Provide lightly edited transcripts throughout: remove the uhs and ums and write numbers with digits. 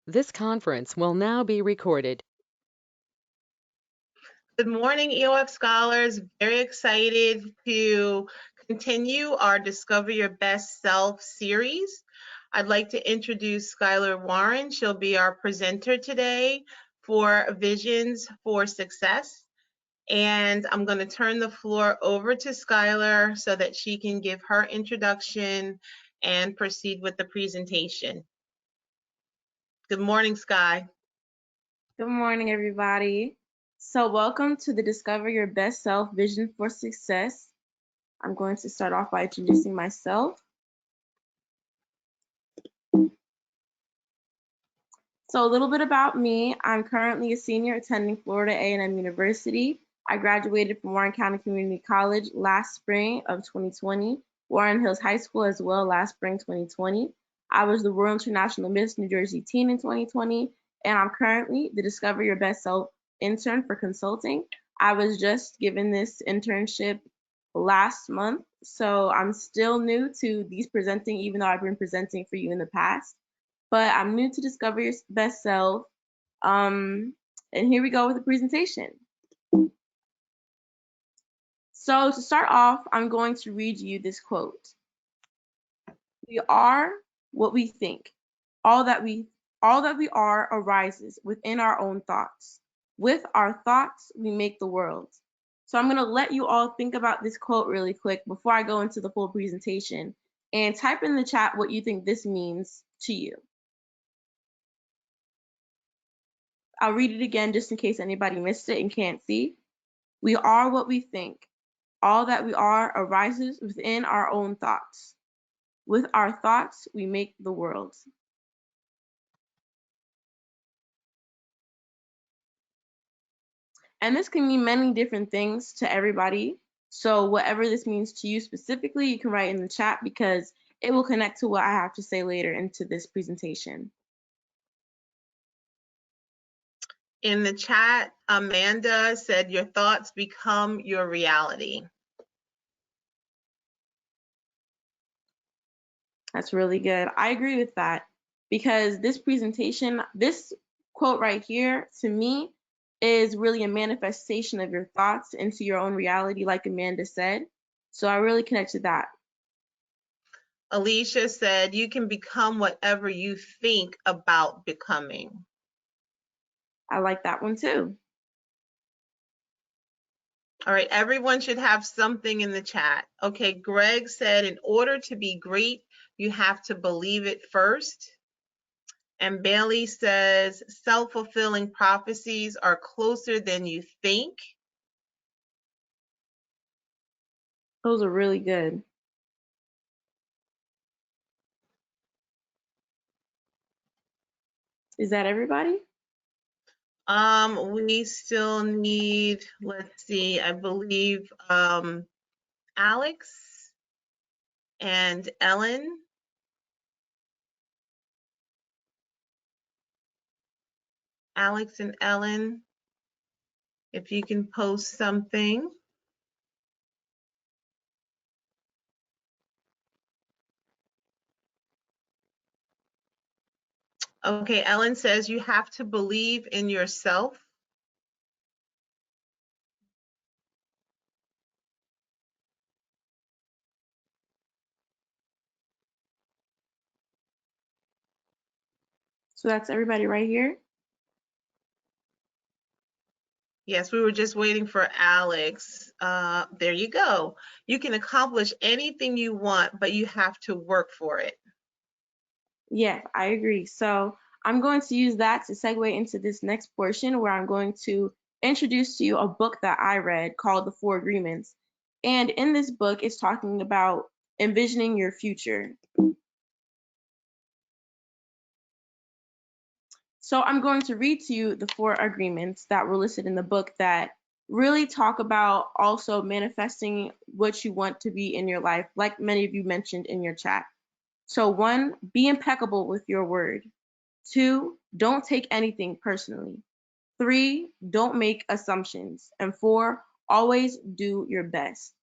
This conference will now be recorded. Good morning, EOF scholars. Very excited to continue our Discover Your Best Self series. I'd like to introduce Skylar Warren. She'll be our presenter today for Visions for Success. And I'm going to turn the floor over to Skylar so that she can give her introduction and proceed with the presentation. Good morning, Sky. Good morning, everybody. So welcome to the Discover Your Best Self Vision for Success. I'm going to start off by introducing myself. So a little bit about me. I'm currently a senior attending Florida A&M University. I graduated from Warren County Community College last spring of 2020, Warren Hills High School as well last spring 2020. I was the Royal International Miss New Jersey Teen in 2020, and I'm currently the Discover Your Best Self intern for consulting. I was just given this internship last month, so I'm still new to these presenting, even though I've been presenting for you in the past. But I'm new to Discover Your Best Self. And here we go with the presentation. So to start off, I'm going to read you this quote. We are what we think. All that we are arises within our own thoughts. With our thoughts, we make the world. So I'm going to let you all think about this quote really quick before I go into the full presentation, and type in the chat what you think this means to you. I'll read it again just in case anybody missed it and can't see. We are what we think. All that we are arises within our own thoughts. With our thoughts, we make the world. And this can mean many different things to everybody. So whatever this means to you specifically, you can write in the chat because it will connect to what I have to say later into this presentation. In the chat, Amanda said, your thoughts become your reality. That's really good. I agree with that because this presentation, this quote right here, to me, is really a manifestation of your thoughts into your own reality, like Amanda said. So I really connect to that. Alicia said, you can become whatever you think about becoming. I like that one too. All right, everyone should have something in the chat. Okay, Greg said, in order to be great, you have to believe it first. And Bailey says, self-fulfilling prophecies are closer than you think. Those are really good. Is that everybody? We still need, let's see, I believe Alex and Ellen. Alex and Ellen, if you can post something. Okay, Ellen says you have to believe in yourself. So that's everybody right here? Yes, we were just waiting for Alex. There you go. You can accomplish anything you want, but you have to work for it. Yeah, I agree. So I'm going to use that to segue into this next portion where I'm going to introduce to you a book that I read called The Four Agreements. And in this book, it's talking about envisioning your future. So I'm going to read to you the four agreements that were listed in the book that really talk about also manifesting what you want to be in your life, like many of you mentioned in your chat. So 1, be impeccable with your word. 2, don't take anything personally. 3, don't make assumptions. And 4, always do your best.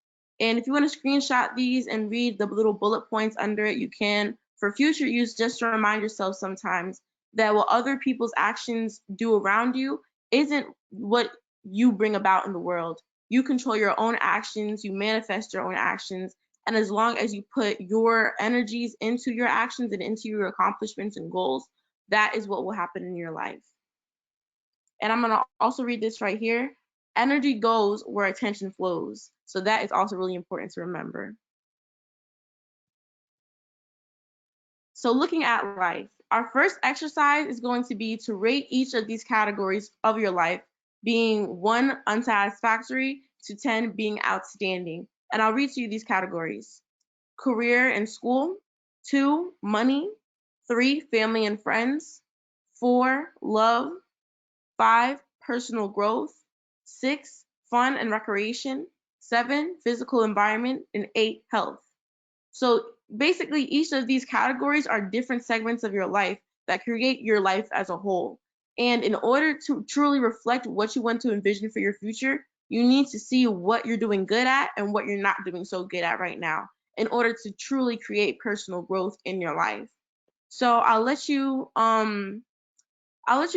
And if you want to screenshot these and read the little bullet points under it, you can. For future use, just to remind yourself sometimes that what other people's actions do around you isn't what you bring about in the world. You control your own actions, you manifest your own actions, and as long as you put your energies into your actions and into your accomplishments and goals, that is what will happen in your life. And I'm going to also read this right here. Energy goes where attention flows. So that is also really important to remember. So looking at life, our first exercise is going to be to rate each of these categories of your life, being 1 unsatisfactory to 10 being outstanding. And I'll read to you these categories. Career and school, 2 money, 3 family and friends, 4 love, 5 personal growth, 6 fun and recreation, 7 physical environment, and 8 health. So basically, each of these categories are different segments of your life that create your life as a whole. And in order to truly reflect what you want to envision for your future, you need to see what you're doing good at and what you're not doing so good at right now in order to truly create personal growth in your life. So I'll let you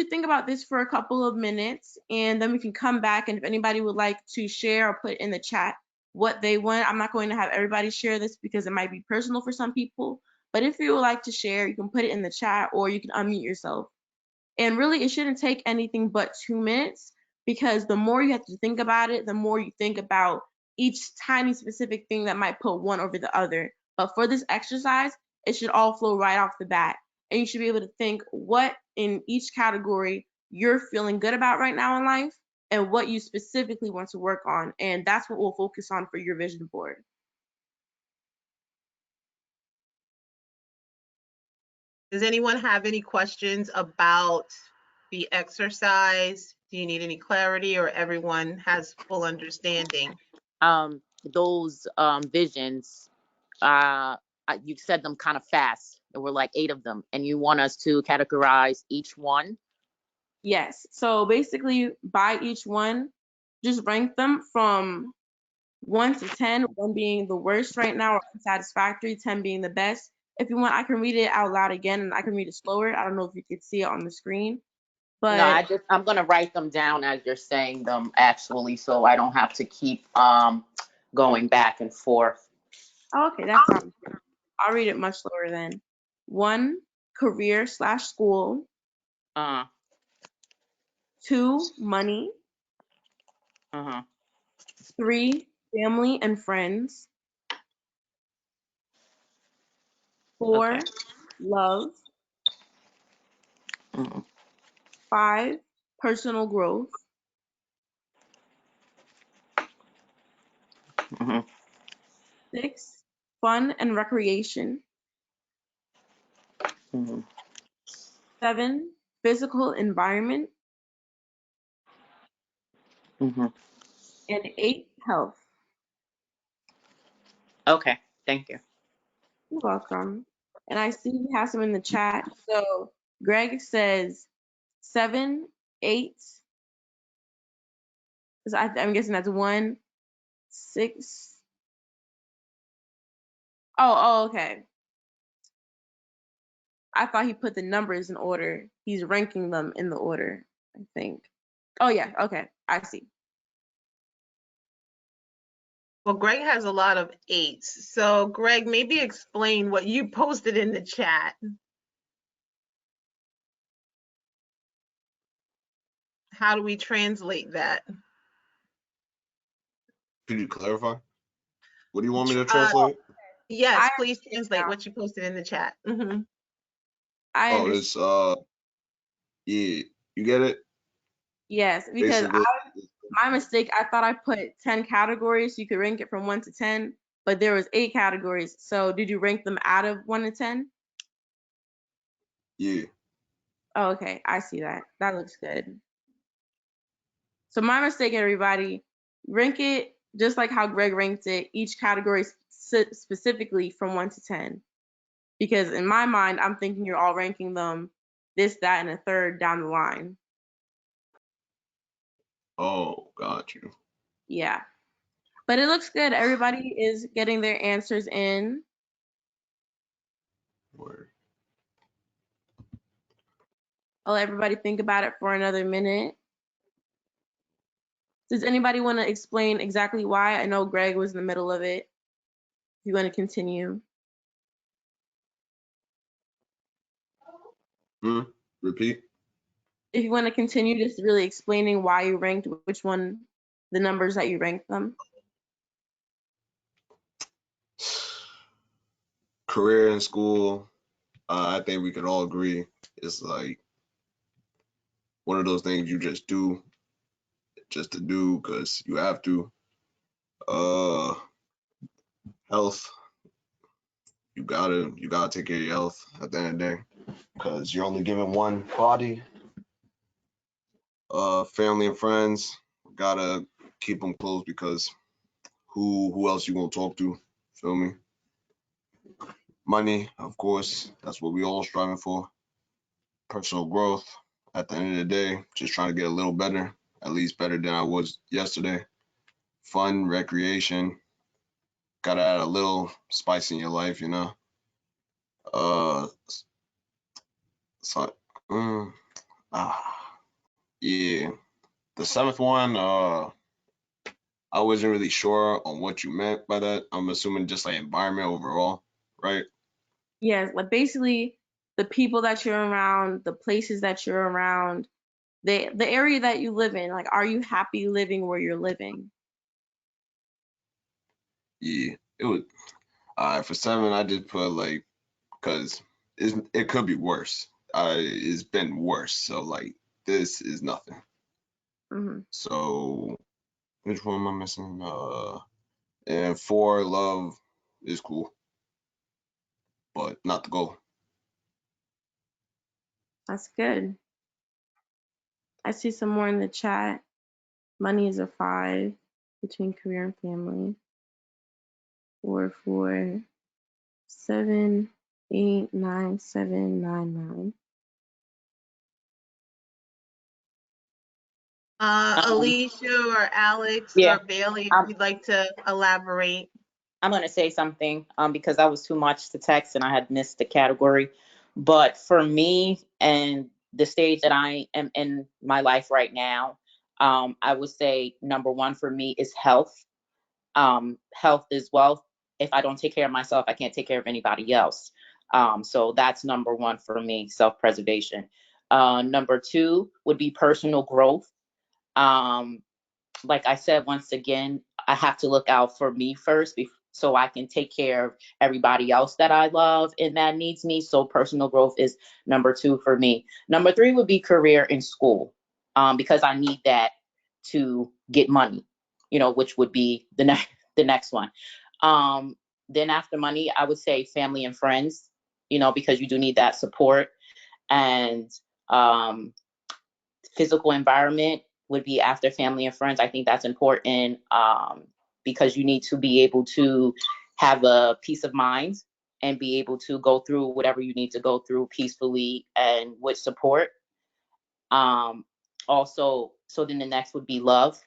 think about this for a couple of minutes, and then we can come back, and if anybody would like to share or put in the chat what they want. I'm not going to have everybody share this because it might be personal for some people, but if you would like to share, you can put it in the chat or you can unmute yourself. And really, it shouldn't take anything but 2 minutes, because the more you have to think about it, the more you think about each tiny specific thing that might put one over the other. But for this exercise, it should all flow right off the bat. And you should be able to think what in each category you're feeling good about right now in life and what you specifically want to work on. And that's what we'll focus on for your vision board. Does anyone have any questions about the exercise? Do you need any clarity, or everyone has full understanding? Those visions, you said them kind of fast. There were like 8 of them, and you want us to categorize each one? Yes. So basically, by each one, just rank them from 1 to 10, 1 being the worst right now or unsatisfactory, 10 being the best. If you want, I can read it out loud again, and I can read it slower. I don't know if you could see it on the screen, No, but I'm gonna write them down as you're saying them, actually, so I don't have to keep going back and forth. okay, that sounds good. I'll read it much slower then. 1, career/school. Uh 2, money. huh. 3, family and friends. 4, Okay. love. Mm-hmm. 5, personal growth. Mm-hmm. 6, fun and recreation. Mm-hmm. 7, physical environment. Mm-hmm. And 8, health. Okay. Thank you. You're welcome. And I see we have some in the chat. So Greg says 7, 8. So I'm guessing that's 1, 6. Oh, okay. I thought he put the numbers in order. He's ranking them in the order, I think. Oh yeah, okay. I see. Well, Greg has a lot of 8s. So Greg, maybe explain what you posted in the chat. How do we translate that? Could you clarify? What do you want me to translate? Yes, I please understand translate now. what you posted in the chat. I Oh, understand. it's yeah, you get it? Yes, because Basically, my mistake, I thought I put 10 categories. So you could rank it from 1 to 10, but there was 8 categories. So did you rank them out of 1 to 10? yeah. Oh, okay. I see that. That looks good. So my mistake, everybody. Rank it just like how Greg ranked it, each category specifically from 1 to 10. Because in my mind, I'm thinking you're all ranking them this, that, and a third down the line. Oh, got you. Yeah. But it looks good. Everybody is getting their answers in. Word. I'll let everybody think about it for another minute. Does anybody want to explain exactly why? I know Greg was in the middle of it. If you want to continue. Repeat. If you want to continue just really explaining why you ranked which one, the numbers that you ranked them. Career in school, I think we could all agree is like one of those things you just do just to do because you have to. Uh, Health, you gotta take care of your health at the end of the day because you're only given one body. Family and friends, gotta keep them close because who else you gonna talk to? Feel me? Money, of course, that's what we all striving for. Personal growth. At the end of the day, just trying to get a little better, at least better than I was yesterday. Fun, recreation. Gotta add a little spice in your life, you know. Uh, so, yeah. The seventh one, I wasn't really sure on what you meant by that. I'm assuming just like environment overall, right? Yes, like basically the people that you're around, the places that you're around, the area that you live in. Like, are you happy living where you're living? Yeah. It was for seven. I just put like because it could be worse. It's been worse. So like this is nothing. Hmm. So which one am I missing? And four, love is cool, but not the goal. That's good. I see some more in the chat. Money is a 5 between career and family. 4, 4, 7, 8, 9, 7, 9, 9. Um, Alicia or Alex yeah, or Bailey, if I'm, you'd like to elaborate. I'm going to say something because that was too much to text and I had missed the category. But for me and the stage that I am in my life right now, I would say number one for me is health. Health is wealth. If I don't take care of myself, I can't take care of anybody else. So that's number one for me, self-preservation. Number two would be personal growth. Um, like I said, once again, I have to look out for me first so I can take care of everybody else that I love and that needs me. So personal growth is number two for me. Number three would be career in school, because I need that to get money, which would be the next one. Then after money, I would say family and friends, because you do need that support. And um, physical environment would be after family and friends. I think that's important, because you need to be able to have a peace of mind and be able to go through whatever you need to go through peacefully and with support. Um, Also, so then the next would be love.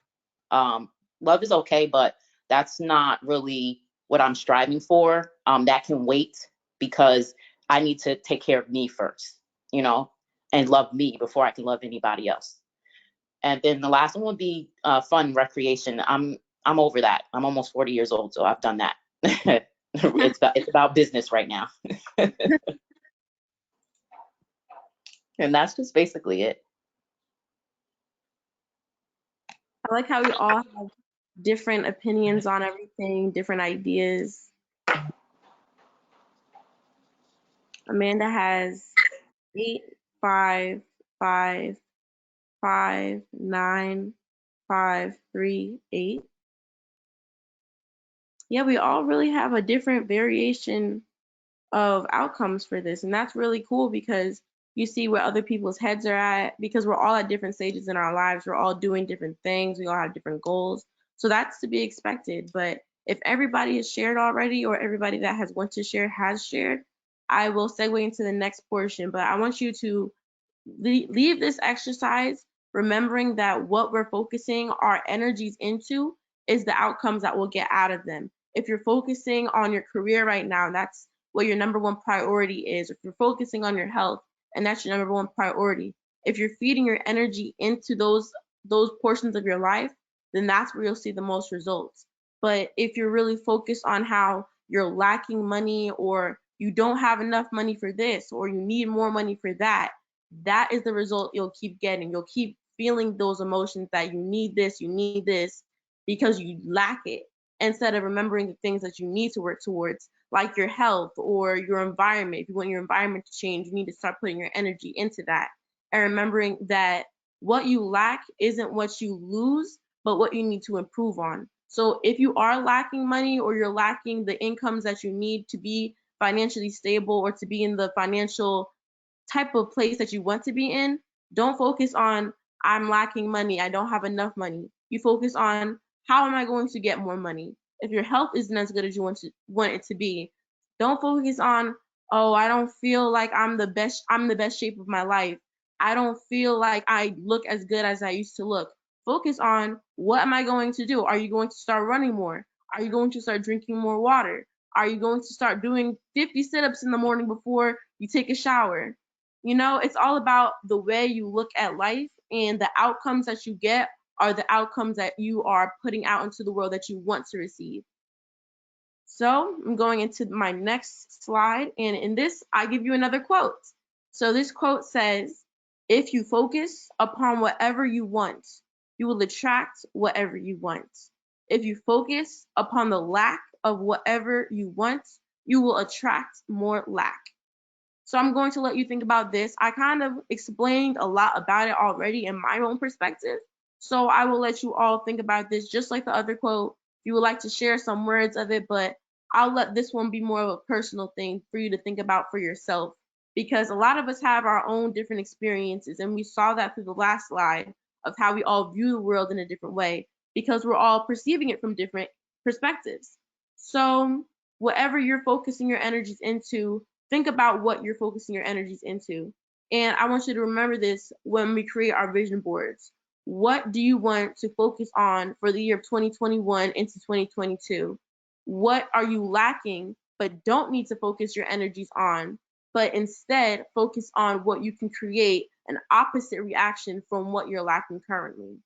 Love is okay, but that's not really what I'm striving for. That can wait because I need to take care of me first, and love me before I can love anybody else. And then the last one would be fun recreation. I'm over that. I'm almost 40 years old, so I've done that. It's about business right now. And that's just basically it. I like how we all have different opinions on everything, different ideas. Amanda has 8, 5, 5, 5, 9, 5, 3, 8. Yeah, we all really have a different variation of outcomes for this. And that's really cool because you see where other people's heads are at because we're all at different stages in our lives. We're all doing different things. We all have different goals. So that's to be expected. But if everybody has shared already or everybody that has want to share has shared, I will segue into the next portion. But I want you to leave this exercise remembering that what we're focusing our energies into is the outcomes that we'll get out of them. If you're focusing on your career right now, that's what your number one priority is. If you're focusing on your health and that's your number one priority, If you're feeding your energy into those portions of your life, then that's where you'll see the most results. But if you're really focused on how you're lacking money, or you don't have enough money for this, or you need more money for that, that is the result you'll keep getting. You'll keep feeling those emotions that you need this, because you lack it, instead of remembering the things that you need to work towards, like your health or your environment. If you want your environment to change, you need to start putting your energy into that, and remembering that what you lack isn't what you lose, but what you need to improve on. So if you are lacking money, or you're lacking the incomes that you need to be financially stable, or to be in the financial type of place that you want to be in, don't focus on, I'm lacking money, I don't have enough money. You focus on, how am I going to get more money? If your health isn't as good as you want it to be, don't focus on, oh, I don't feel like I'm the best shape of my life. I don't feel like I look as good as I used to look. Focus on, what am I going to do? Are you going to start running more? Are you going to start drinking more water? Are you going to start doing 50 sit-ups in the morning before you take a shower? It's all about the way you look at life, and the outcomes that you get are the outcomes that you are putting out into the world that you want to receive. So I'm going into my next slide, and in this, I give you another quote. So this quote says, if you focus upon whatever you want, you will attract whatever you want. If you focus upon the lack of whatever you want, you will attract more lack. So I'm going to let you think about this. I kind of explained a lot about it already in my own perspective. So I will let you all think about this just like the other quote. If you would like to share some words of it, but I'll let this one be more of a personal thing for you to think about for yourself, because a lot of us have our own different experiences, and we saw that through the last slide of how we all view the world in a different way, because we're all perceiving it from different perspectives. So whatever you're focusing your energies into, think about what you're focusing your energies into. And I want you to remember this when we create our vision boards. What do you want to focus on for the year of 2021 into 2022? What are you lacking but don't need to focus your energies on, but instead focus on what you can create an opposite reaction from what you're lacking currently?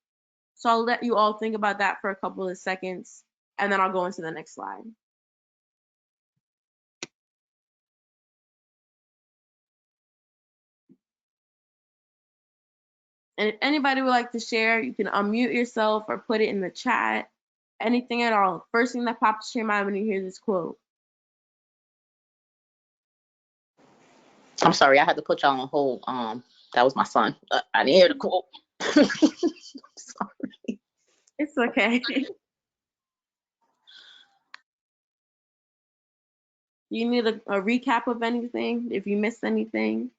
So I'll let you all think about that for a couple of seconds, and then I'll go into the next slide. And if anybody would like to share, you can unmute yourself or put it in the chat. Anything at all. First thing that pops to your mind when you hear this quote. I'm sorry, I had to put y'all on hold. That was my son. I didn't hear the quote. Sorry. It's okay. You need a recap of anything if you missed anything?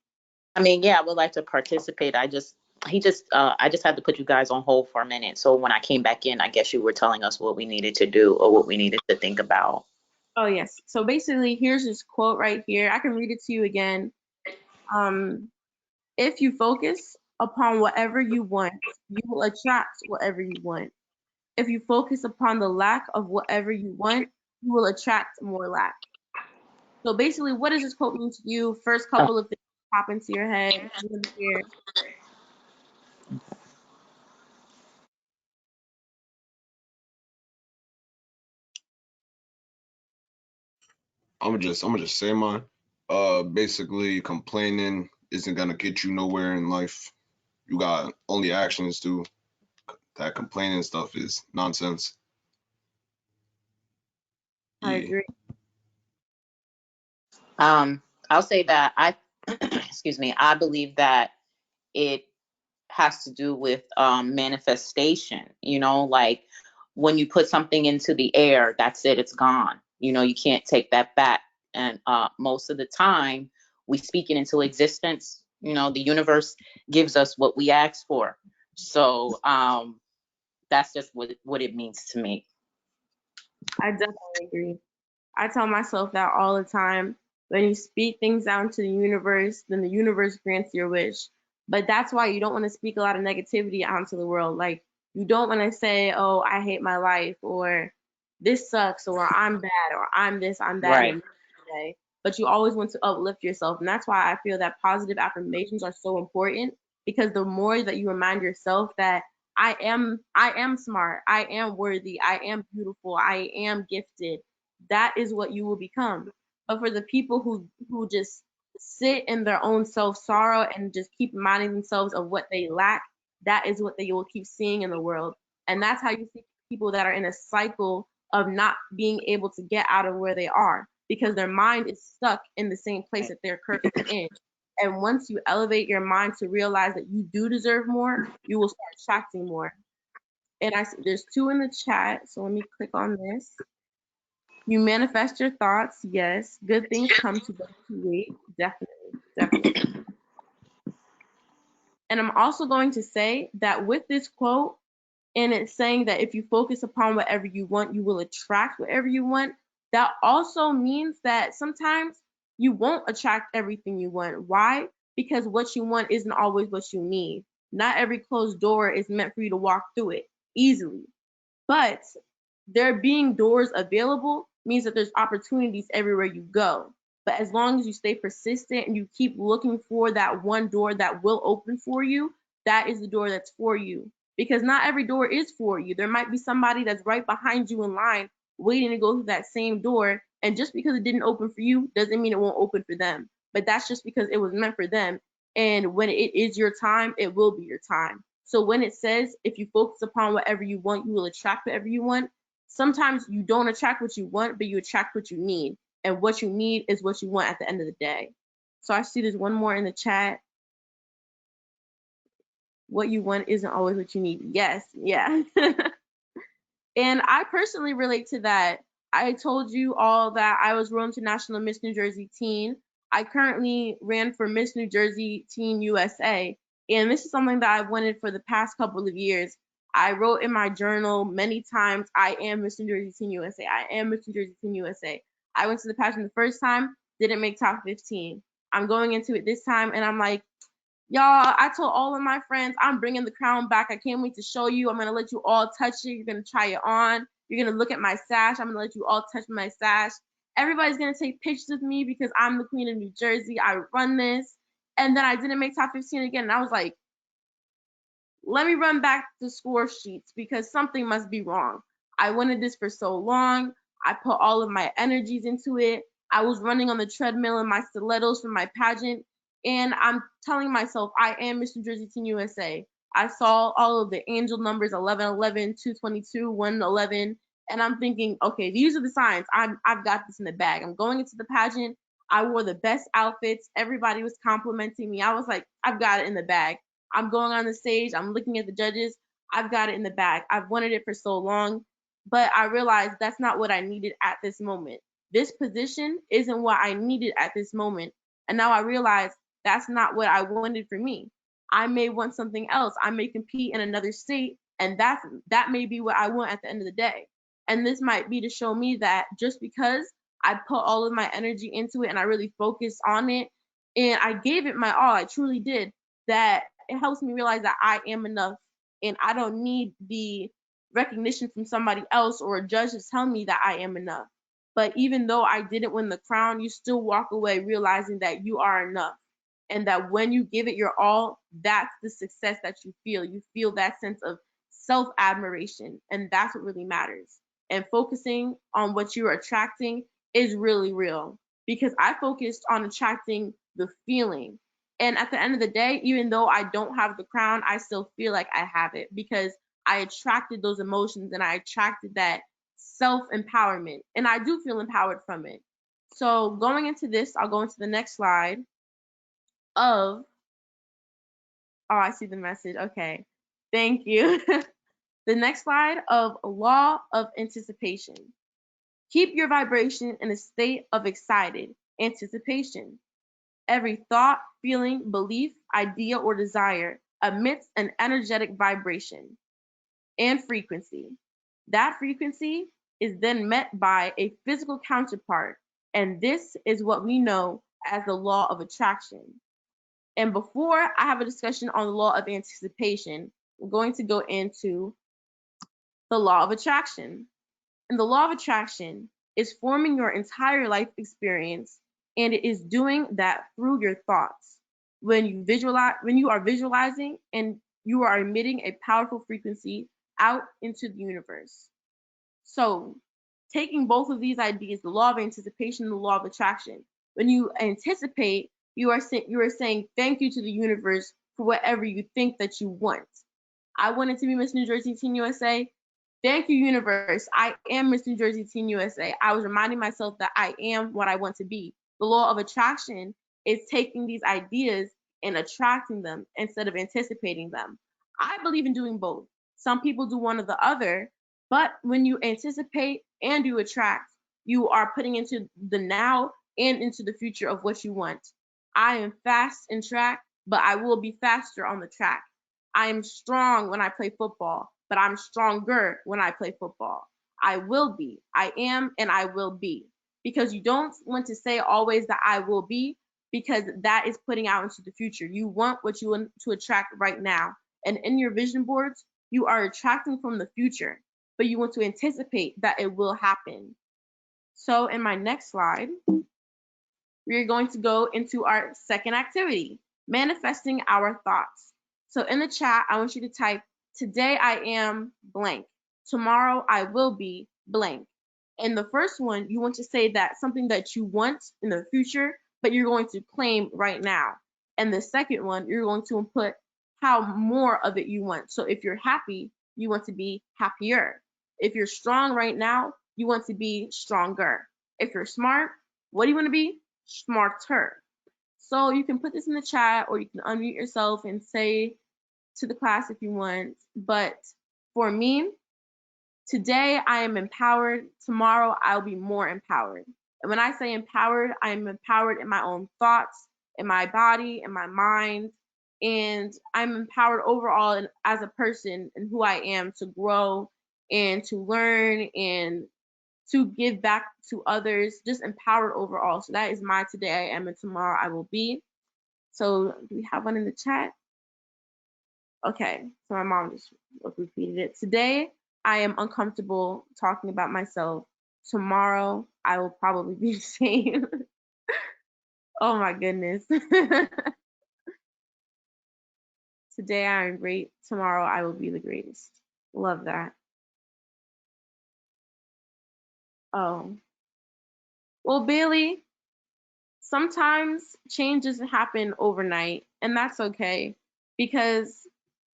I mean, yeah, I would like to participate. I just had to put you guys on hold for a minute. So when I came back in, I guess you were telling us what we needed to do or what we needed to think about. Oh, yes. So basically, here's this quote right here. I can read it to you again. If you focus upon whatever you want, you will attract whatever you want. If you focus upon the lack of whatever you want, you will attract more lack. So basically, what does this quote mean to you? First couple of things pop into your head. I'm gonna just say mine. Basically, complaining isn't gonna get you nowhere in life. You got only actions to. That complaining stuff is nonsense. I Yeah. agree. I'll say that excuse me, I believe that it has to do with manifestation. Like when you put something into the air, that's it, it's gone. You can't take that back. And most of the time we speak it into existence. The universe gives us what we ask for. So that's just what it means to me. I definitely agree. I tell myself that all the time. When you speak things out into the universe, then the universe grants your wish. But that's why you don't want to speak a lot of negativity out into the world. Like, you don't want to say, oh, I hate my life, or this sucks, or I'm bad, or I'm this, I'm that. Right. But you always want to uplift yourself. And that's why I feel that positive affirmations are so important, because the more that you remind yourself that I am smart, I am worthy, I am beautiful, I am gifted, that is what you will become. But for the people who just sit in their own self-sorrow and just keep reminding themselves of what they lack, that is what they will keep seeing in the world. And that's how you see people that are in a cycle of not being able to get out of where they are, because their mind is stuck in the same place that they're currently in. And once you elevate your mind to realize that you do deserve more, you will start attracting more. And there's 2 in the chat, so let me click on this. You manifest your thoughts, yes. Good things come to those who wait, definitely. And I'm also going to say that with this quote, and it's saying that if you focus upon whatever you want, you will attract whatever you want, that also means that sometimes you won't attract everything you want. Why? Because what you want isn't always what you need. Not every closed door is meant for you to walk through it easily. But there being doors available means that there's opportunities everywhere you go. But as long as you stay persistent and you keep looking for that one door that will open for you, that is the door that's for you. Because not every door is for you. There might be somebody that's right behind you in line waiting to go through that same door. And just because it didn't open for you doesn't mean it won't open for them. But that's just because it was meant for them. And when it is your time, it will be your time. So when it says, if you focus upon whatever you want, you will attract whatever you want, sometimes you don't attract what you want, but you attract what you need. And what you need is what you want at the end of the day. So I see there's one more in the chat. What you want isn't always what you need. Yes, yeah. And I personally relate to that. I told you all that I was Road to National Miss New Jersey Teen. I currently ran for Miss New Jersey Teen USA. And this is something that I've wanted for the past couple of years. I wrote in my journal many times, I am Miss New Jersey Teen USA. I am Miss New Jersey Teen USA. I went to the pageant the first time, didn't make top 15. I'm going into it this time and I'm like, y'all, I told all of my friends, I'm bringing the crown back. I can't wait to show you. I'm going to let you all touch it. You're going to try it on. You're going to look at my sash. I'm going to let you all touch my sash. Everybody's going to take pictures of me because I'm the queen of New Jersey. I run this. And then I didn't make top 15 again. And I was like, let me run back the score sheets because something must be wrong. I wanted this for so long. I put all of my energies into it. I was running on the treadmill in my stilettos for my pageant. And I'm telling myself, I am Miss New Jersey Teen USA. I saw all of the angel numbers, 1111, 222, 111. And I'm thinking, okay, these are the signs. I've got this in the bag. I'm going into the pageant. I wore the best outfits. Everybody was complimenting me. I was like, I've got it in the bag. I'm going on the stage. I'm looking at the judges. I've got it in the bag. I've wanted it for so long, but I realized that's not what I needed at this moment. This position isn't what I needed at this moment. And now I realize that's not what I wanted for me. I may want something else. I may compete in another state, and that may be what I want at the end of the day. And this might be to show me that just because I put all of my energy into it and I really focused on it and I gave it my all, I truly did, that it helps me realize that I am enough and I don't need the recognition from somebody else or a judge to tell me that I am enough. But even though I didn't win the crown, you still walk away realizing that you are enough and that when you give it your all, that's the success that you feel. You feel that sense of self-admiration, and that's what really matters. And focusing on what you're attracting is really real because I focused on attracting the feeling. And at the end of the day, even though I don't have the crown, I still feel like I have it because I attracted those emotions and I attracted that self-empowerment. And I do feel empowered from it. So going into this, I'll go into the next slide of, oh, I see the message. Okay. Thank you. The next slide of law of anticipation. Keep your vibration in a state of excited anticipation. Every thought, feeling, belief, idea, or desire emits an energetic vibration and frequency. That frequency is then met by a physical counterpart, and this is what we know as the law of attraction. And before I have a discussion on the law of anticipation, I'm going to go into the law of attraction. And the law of attraction is forming your entire life experience, and it is doing that through your thoughts. when you are visualizing and you are emitting a powerful frequency out into the universe. So taking both of these ideas, the law of anticipation and the law of attraction, when you anticipate, you are saying thank you to the universe for whatever you think that you want. I wanted to be Miss New Jersey Teen USA. Thank you, universe. I am Miss New Jersey Teen USA. I was reminding myself that I am what I want to be. The law of attraction is taking these ideas and attracting them instead of anticipating them. I believe in doing both. Some people do one or the other, but when you anticipate and you attract, you are putting into the now and into the future of what you want. I am fast in track, but I will be faster on the track. I am strong when I play football, but I'm stronger when I play football. I will be, I am, and I will be. Because you don't want to say always that I will be, because that is putting out into the future. You want what you want to attract right now. And in your vision boards, you are attracting from the future, but you want to anticipate that it will happen. So in my next slide, we are going to go into our second activity, manifesting our thoughts. So in the chat, I want you to type, today I am blank. Tomorrow I will be blank. And the first one, you want to say that something that you want in the future, but you're going to claim right now. And the second one, you're going to input how more of it you want. So if you're happy, you want to be happier. If you're strong right now, you want to be stronger. If you're smart, what do you want to be? Smarter. So you can put this in the chat, or you can unmute yourself and say to the class if you want. But for me, today I am empowered. Tomorrow I'll be more empowered. And when I say empowered, I am empowered in my own thoughts, in my body, in my mind, and I'm empowered overall as a person and who I am to grow and to learn and to give back to others, just empowered overall. So that is my today I am and tomorrow I will be. So do we have one in the chat? Okay, so my mom just repeated it. Today I am uncomfortable talking about myself. Tomorrow I will probably be the same. Oh my goodness. Today I am great. Tomorrow I will be the greatest. Love that. Oh. Well, Bailey, sometimes change doesn't happen overnight, and that's okay, because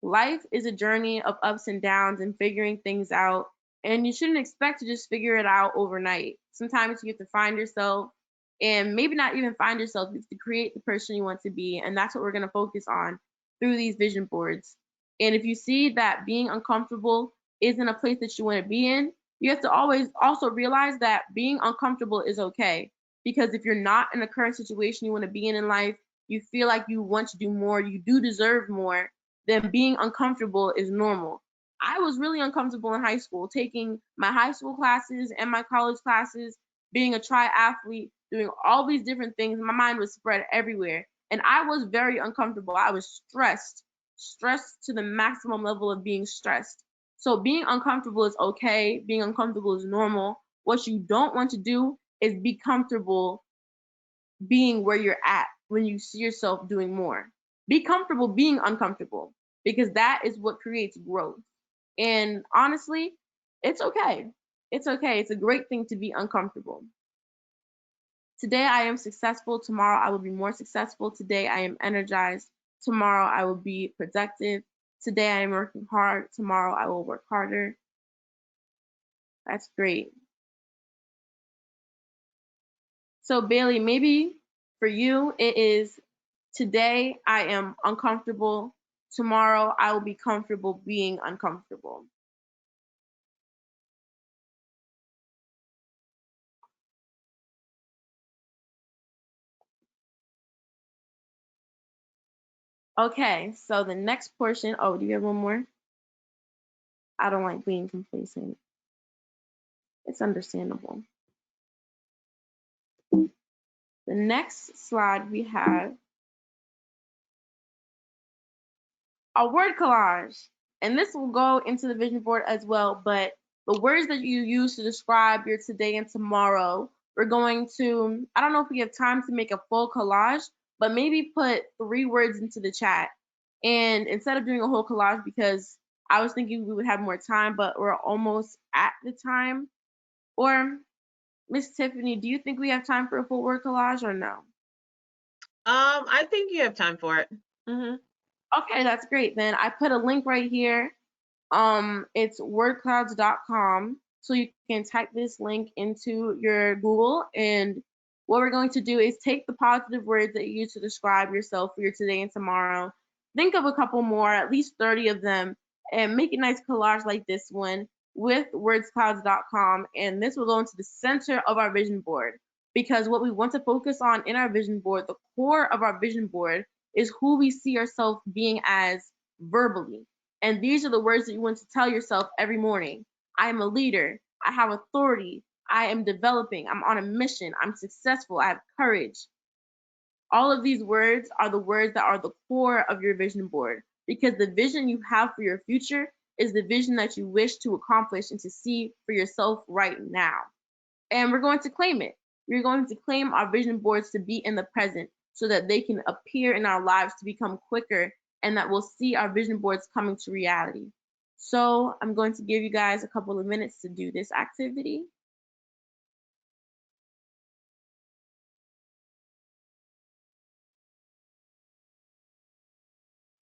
life is a journey of ups and downs and figuring things out, and you shouldn't expect to just figure it out overnight. Sometimes you have to find yourself, and maybe not even find yourself, you have to create the person you want to be, and that's what we're going to focus on through these vision boards. And if you see that being uncomfortable isn't a place that you want to be in, you have to always also realize that being uncomfortable is okay. Because if you're not in a current situation you want to be in life, you feel like you want to do more, you do deserve more, then being uncomfortable is normal. I was really uncomfortable in high school, taking my high school classes and my college classes, being a triathlete, doing all these different things. My mind was spread everywhere. And I was very uncomfortable. I was stressed to the maximum level of being stressed. So being uncomfortable is okay. Being uncomfortable is normal. What you don't want to do is be comfortable being where you're at when you see yourself doing more. Be comfortable being uncomfortable, because that is what creates growth. And honestly, it's okay. It's okay. It's a great thing to be uncomfortable. Today I am successful. Tomorrow I will be more successful. Today I am energized. Tomorrow I will be productive. Today I am working hard. Tomorrow I will work harder. That's great. So Bailey, maybe for you it is, today I am uncomfortable. Tomorrow I will be comfortable being uncomfortable. Okay, so the next portion, oh, do you have one more? I don't like being complacent. It's understandable. The next slide we have a word collage. And this will go into the vision board as well, but the words that you use to describe your today and tomorrow, we're going to, I don't know if we have time to make a full collage, but maybe put 3 words into the chat. And instead of doing a whole collage, because I was thinking we would have more time, but we're almost at the time. Or Miss Tiffany, do you think we have time for a full word collage or no? I think you have time for it. Okay, that's great. Then I put a link right here. It's wordclouds.com. So you can type this link into your Google, and what we're going to do is take the positive words that you use to describe yourself for your today and tomorrow. Think of a couple more, at least 30 of them, and make a nice collage like this one with wordsclouds.com. And this will go into the center of our vision board, because what we want to focus on in our vision board, the core of our vision board, is who we see ourselves being as verbally. And these are the words that you want to tell yourself every morning. I am a leader. I have authority. I am developing. I'm on a mission. I'm successful. I have courage. All of these words are the words that are the core of your vision board, because the vision you have for your future is the vision that you wish to accomplish and to see for yourself right now. And we're going to claim it. We're going to claim our vision boards to be in the present so that they can appear in our lives to become quicker, and that we'll see our vision boards coming to reality. So I'm going to give you guys a couple of minutes to do this activity.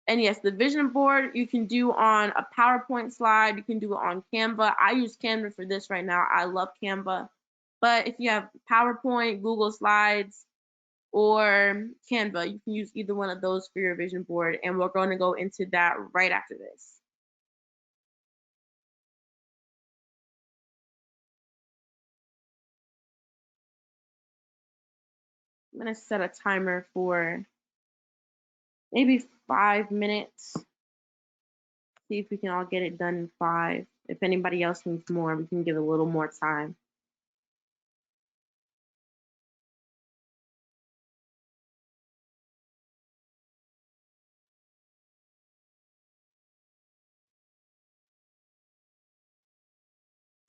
And yes, the vision board you can do on a PowerPoint slide. You can do it on Canva. I use Canva for this right now. I love Canva. But if you have PowerPoint, Google Slides, or Canva, you can use either one of those for your vision board. And we're going to go into that right after this. I'm going to set a timer for maybe 5 minutes. See if we can all get it done in 5. If anybody else needs more, we can give a little more time.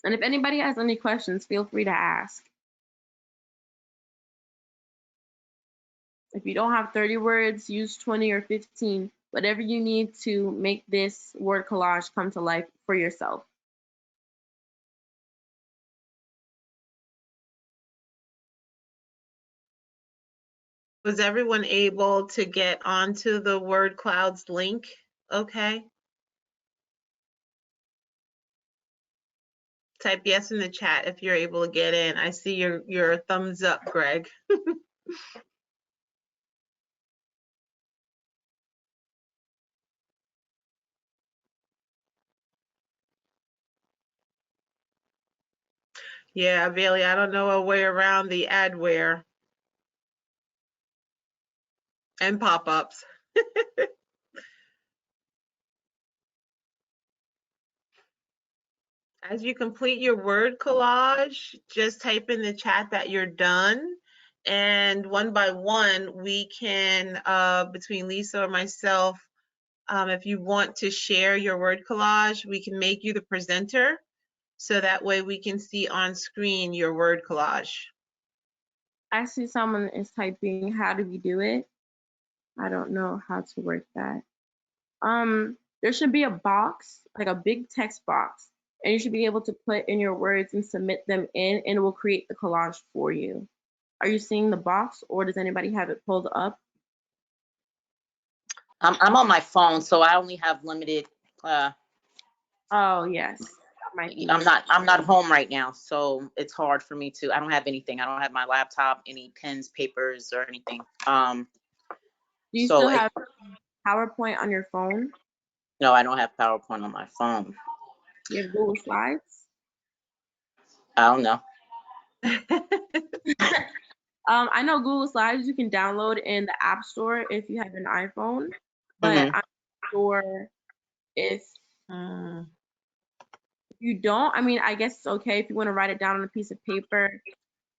And if anybody has any questions, feel free to ask. If you don't have 30 words, use 20 or 15, whatever you need to make this word collage come to life for yourself. Was everyone able to get onto the Word Clouds link? Okay. Type yes in the chat if you're able to get in. I see your thumbs up, Greg. Yeah, Bailey, I don't know a way around the adware and pop-ups. As you complete your word collage, just type in the chat that you're done. And one by one, we can, between Lisa or myself, if you want to share your word collage, we can make you the presenter. So that way we can see on screen your word collage. I see someone is typing, how do we do it? I don't know how to work that. There should be a box, like a big text box, and you should be able to put in your words and submit them in, and it will create the collage for you. Are you seeing the box, or does anybody have it pulled up? I'm on my phone, so I only have limited. Oh yes, that might be. I'm not home right now, so it's hard for me to. I don't have anything. I don't have my laptop, any pens, papers, or anything. Do you still have PowerPoint on your phone? No, I don't have PowerPoint on my phone. You have Google Slides? I don't know. I know Google Slides you can download in the App Store if you have an iPhone, but I'm not sure if you don't. I mean, I guess it's okay if you want to write it down on a piece of paper.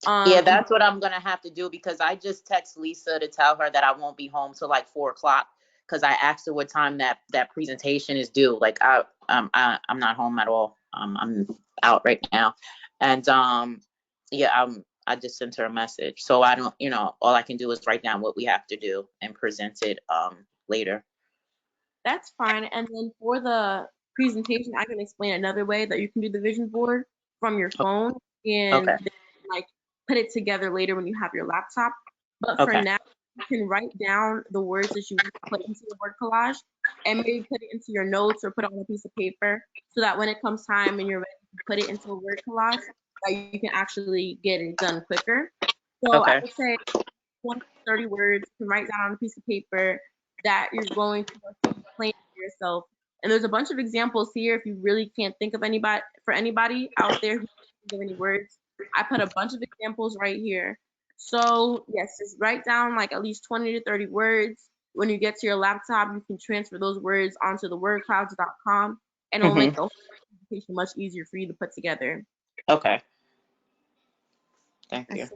Yeah, that's what I'm gonna have to do, because I just text Lisa to tell her that I won't be home till like 4 o'clock, because I asked her what time that presentation is due. Like I'm not home at all. I'm out right now, and yeah, I just sent her a message. So I don't, all I can do is write down what we have to do and present it later. That's fine. And then for the presentation, I can explain another way that you can do the vision board from your phone and Okay. then, like, put it together later when you have your laptop. But for Okay. now, you can write down the words that you want to put into the word collage and maybe put it into your notes or put it on a piece of paper so that when it comes time and you're ready to put it into a word collage, that you can actually get it done quicker. So I Okay. would say 20 to 30 words you can write down on a piece of paper that you're going to explain to yourself. And there's a bunch of examples here if you really can't think of anybody out there who can't think of any words. I put a bunch of examples right here. So yes, just write down like at least 20 to 30 words. When you get to your laptop, you can transfer those words onto the wordclouds.com and it'll make the whole presentation much easier for you to put together. Okay. Thank you.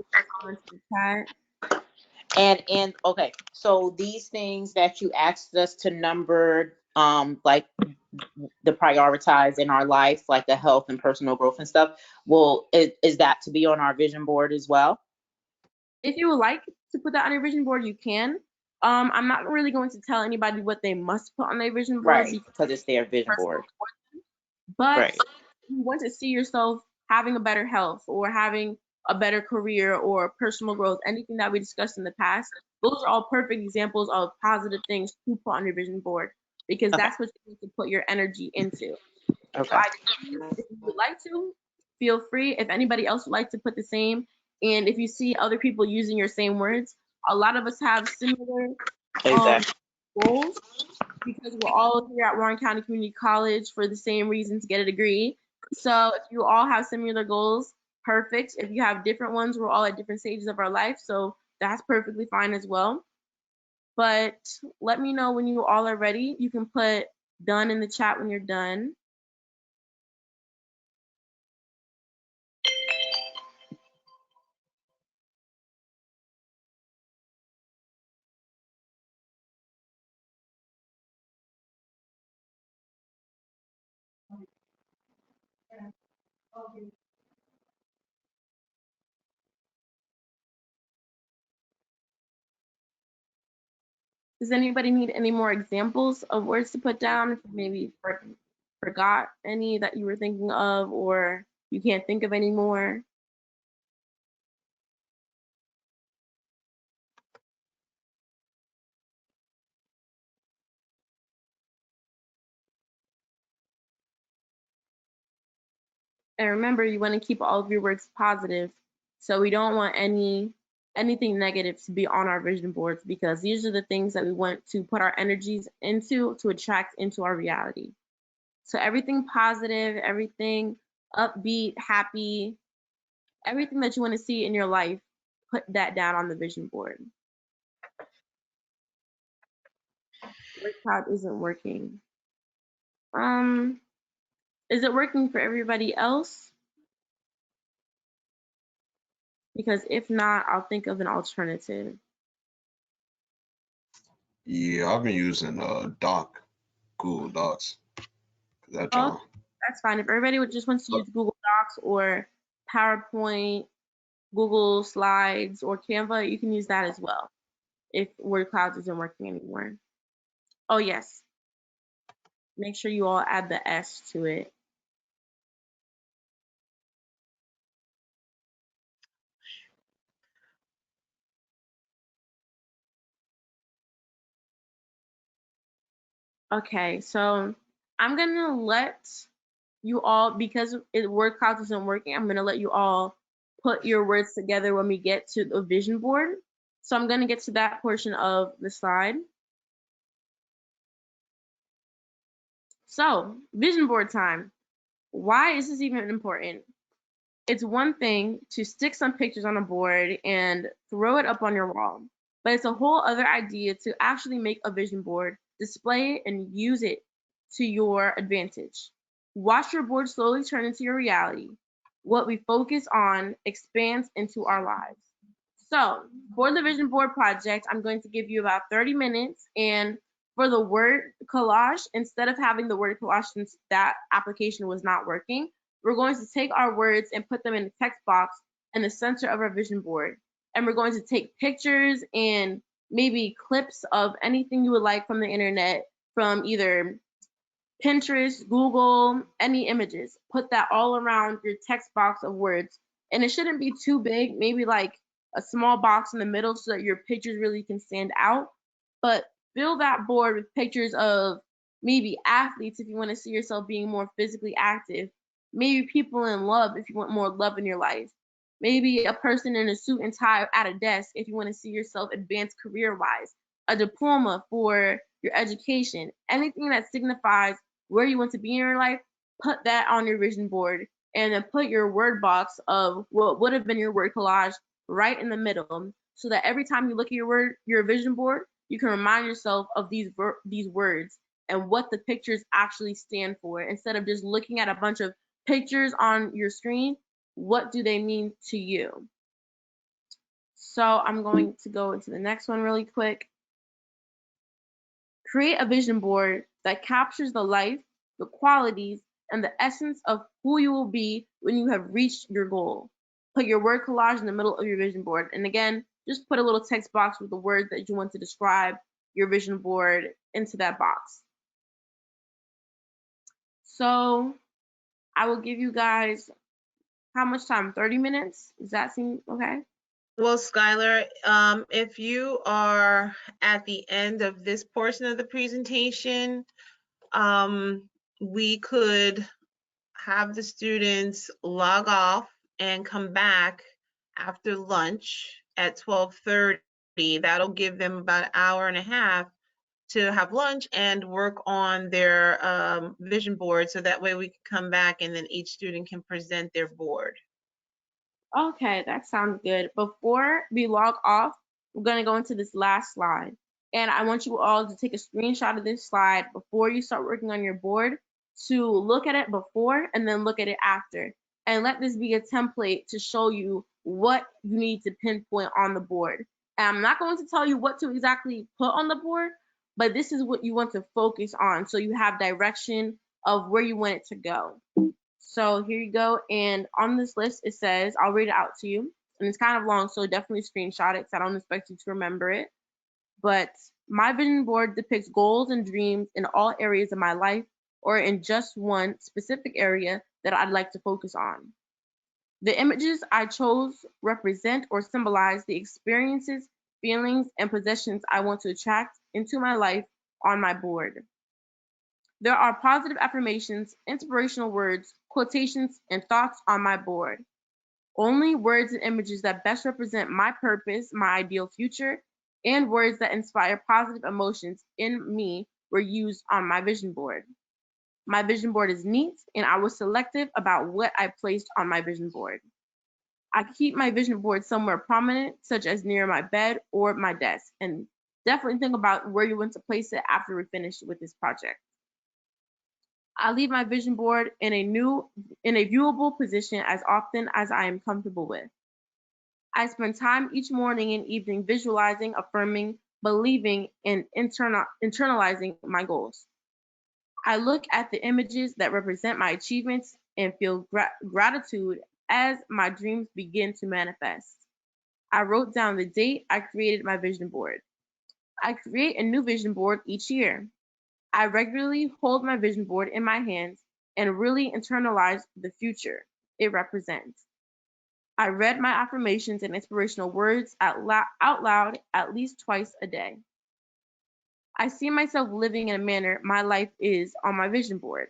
And okay, so these things that you asked us to number, like the prioritize in our life, like the health and personal growth and stuff, is that to be on our vision board as well? If you would like to put that on your vision board, you can. I'm not really going to tell anybody what they must put on their vision board, Right, because it's their vision board. But Right. if you want to see yourself having a better health or having a better career or personal growth, anything that we discussed in the past, those are all perfect examples of positive things to put on your vision board because that's what you need to put your energy into. Okay. So if you would like to, feel free. If anybody else would like to put the same, and if you see other people using your same words, a lot of us have similar goals because we're all here at Warren County Community College for the same reason, to get a degree. So if you all have similar goals, perfect. If you have different ones, we're all at different stages of our life, so that's perfectly fine as well. But let me know when you all are ready. You can put done in the chat when you're done. Does anybody need any more examples of words to put down? If you maybe forgot any that you were thinking of or you can't think of any more? And remember, you want to keep all of your words positive. So we don't want anything negative to be on our vision boards because these are the things that we want to put our energies into to attract into our reality. So everything positive, everything upbeat, happy, everything that you want to see in your life, put that down on the vision board. Word isn't working. Is it working for everybody else? Because if not, I'll think of an alternative. Yeah, I've been using Google Docs. That's Oh, that's fine. If everybody just wants to use Google Docs or PowerPoint, Google Slides, or Canva, you can use that as well if Word Clouds isn't working anymore. Oh, yes. Make sure you all add the S to it. Okay, so I'm going to let you all, because Word Clouds isn't working, I'm going to let you all put your words together when we get to the vision board. So I'm going to get to that portion of the slide. So, vision board time. Why is this even important? It's one thing to stick some pictures on a board and throw it up on your wall, but it's a whole other idea to actually make a vision board, display it, and use it to your advantage. Watch your board slowly turn into your reality. What we focus on expands into our lives. So, for the vision board project, I'm going to give you about 30 minutes, and for the word collage, instead of having the word collage since that application was not working, we're going to take our words and put them in the text box in the center of our vision board. And we're going to take pictures and maybe clips of anything you would like from the internet, from either Pinterest, Google, any images. Put that all around your text box of words. And it shouldn't be too big, maybe like a small box in the middle so that your pictures really can stand out. But fill that board with pictures of maybe athletes if you want to see yourself being more physically active. Maybe people in love if you want more love in your life. Maybe a person in a suit and tie at a desk if you want to see yourself advance career-wise. A diploma for your education. Anything that signifies where you want to be in your life, put that on your vision board. And then put your word box of what would have been your word collage right in the middle, so that every time you look at your vision board, you can remind yourself of these words and what the pictures actually stand for. Instead of just looking at a bunch of pictures on your screen, what do they mean to you? So I'm going to go into the next one really quick. Create a vision board that captures the life, the qualities, and the essence of who you will be when you have reached your goal. Put your word collage in the middle of your vision board. And again, just put a little text box with the words that you want to describe your vision board into that box. So I will give you guys how much time? 30 minutes? Does that seem okay? Well, Skylar, if you are at the end of this portion of the presentation, we could have the students log off and come back after lunch at 12:30. That'll give them about an hour and a half to have lunch and work on their vision board, so that way we can come back and then each student can present their board. Okay, that sounds good. Before we log off, we're going to go into this last slide. And I want you all to take a screenshot of this slide before you start working on your board, to look at it before and then look at it after. And let this be a template to show you what you need to pinpoint on the board. And I'm not going to tell you what to exactly put on the board, but this is what you want to focus on so you have direction of where you want it to go. So here you go. And on this list, it says, I'll read it out to you. And it's kind of long, so definitely screenshot it because I don't expect you to remember it. But my vision board depicts goals and dreams in all areas of my life, or in just one specific area that I'd like to focus on. The images I chose represent or symbolize the experiences, feelings, and possessions I want to attract into my life on my board. There are positive affirmations, inspirational words, quotations, and thoughts on my board. Only words and images that best represent my purpose, my ideal future, and words that inspire positive emotions in me were used on my vision board. My vision board is neat, and I was selective about what I placed on my vision board. I keep my vision board somewhere prominent, such as near my bed or my desk, and definitely think about where you want to place it after we finish with this project. I leave my vision board in a viewable position as often as I am comfortable with. I spend time each morning and evening visualizing, affirming, believing, and internalizing my goals. I look at the images that represent my achievements and feel gratitude as my dreams begin to manifest. I wrote down the date I created my vision board. I create a new vision board each year. I regularly hold my vision board in my hands and really internalize the future it represents. I read my affirmations and inspirational words out loud at least twice a day. I see myself living in a manner my life is on my vision board.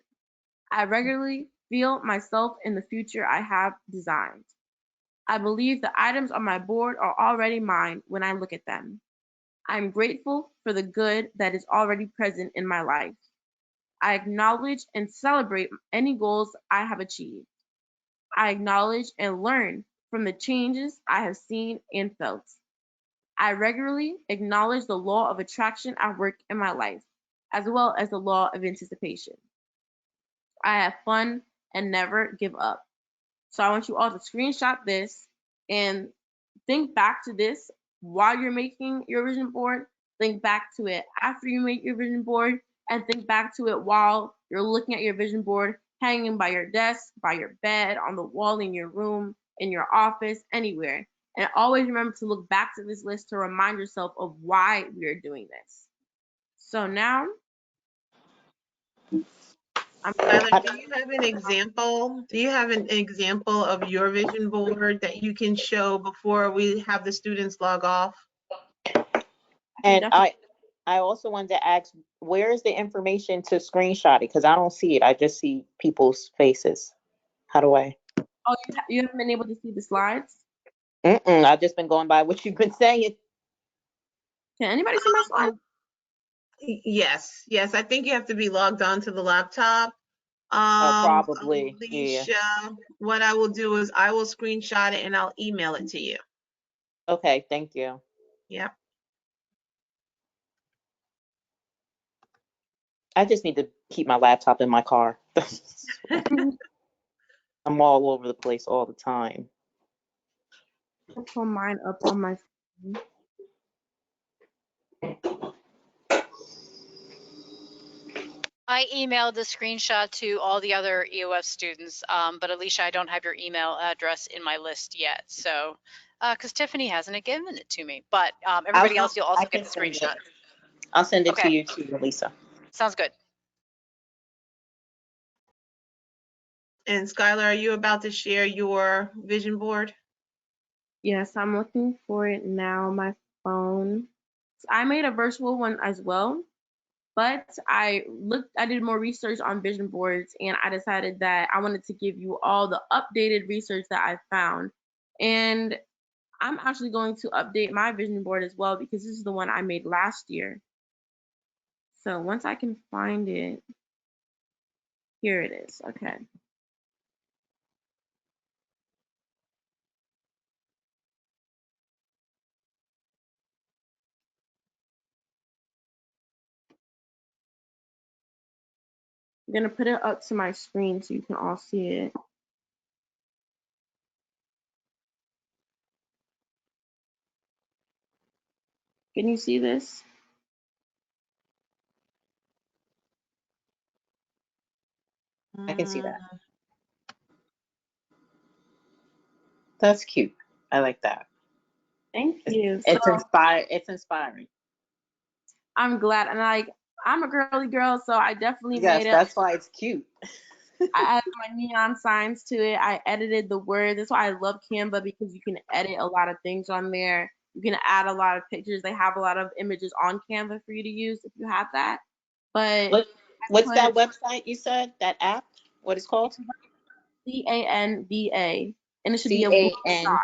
I regularly feel myself in the future I have designed. I believe the items on my board are already mine when I look at them. I'm grateful for the good that is already present in my life. I acknowledge and celebrate any goals I have achieved. I acknowledge and learn from the changes I have seen and felt. I regularly acknowledge the law of attraction at work in my life, as well as the law of anticipation. I have fun and never give up. So I want you all to screenshot this and think back to this while you're making your vision board. Think back to it after you make your vision board, and think back to it while you're looking at your vision board hanging by your desk, by your bed, on the wall in your room. in your office, anywhere. And always remember to look back to this list to remind yourself of why we are doing this. So now, Skylar, do you have an example? Do you have an example of your vision board that you can show before we have the students log off? And I also wanted to ask, where is the information to screenshot it? Because I don't see it. I just see people's faces. How do I? Oh, you haven't been able to see the slides? I've just been going by what you've been saying. Can anybody see my slides? Yes, yes. I think you have to be logged on to the laptop. Probably. Alicia, Yeah. what I will do is I will screenshot it and I'll email it to you. Okay, thank you. Yeah. I just need to keep my laptop in my car. I'm all over the place all the time. I'll pull mine up on my phone. I emailed the screenshot to all the other EOF students, but Alicia, I don't have your email address in my list yet. So, because Tiffany hasn't given it to me, but everybody else, you'll also get the screenshot. I'll send it to you too, Lisa. Sounds good. And Skylar, are you about to share your vision board? Yes, I'm looking for it now on my phone. I made a virtual one as well, but I did more research on vision boards, and I decided that I wanted to give you all the updated research that I found. And I'm actually going to update my vision board as well because this is the one I made last year. So once I can find it, here it is. Okay. I'm gonna put it up to my screen so you can all see it. Can you see this? I can see that. That's cute. I like that. Thank you. It's inspiring. I'm glad, and I'm a girly girl, so I definitely Yes, made it. that's why it's cute. I added my neon signs to it. I edited the words. That's why I love Canva, because you can edit a lot of things on there. You can add a lot of pictures. They have a lot of images on Canva for you to use if you have that. But What's that website you said? That app? What it's called? Canva, and it should be a Word doc.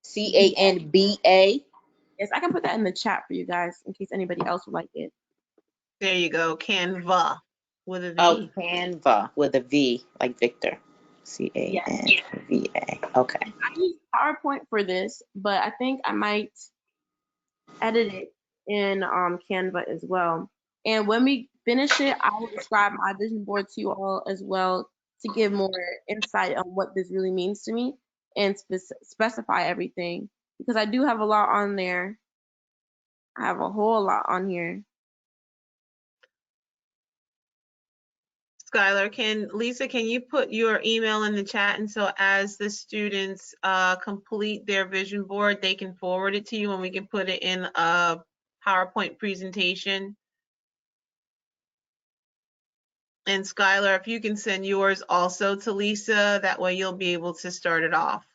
Canva. Yes, I can put that in the chat for you guys in case anybody else would like it. There you go, Canva with a V. Oh, Canva with a V, like Victor. Canva. Okay. I use PowerPoint for this, but I think I might edit it in Canva as well. And when we finish it, I will describe my vision board to you all as well to give more insight on what this really means to me and specify everything, because I do have a lot on there. I have a whole lot on here. Skylar, Lisa, can you put your email in the chat, and so as the students complete their vision board, they can forward it to you and we can put it in a PowerPoint presentation? And Skylar, if you can send yours also to Lisa, that way you'll be able to start it off.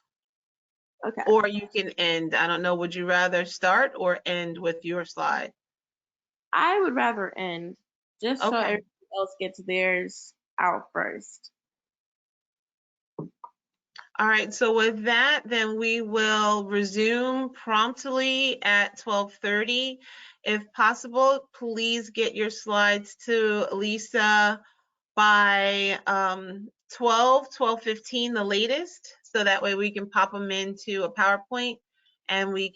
Okay. Or you can end. I don't know, would you rather start or end with your slide? I would rather end, just so Okay. everybody else gets theirs out first. All right, so with that, then we will resume promptly at 12:30. If possible, please get your slides to Lisa by 12:15 the latest, so that way we can pop them into a PowerPoint and we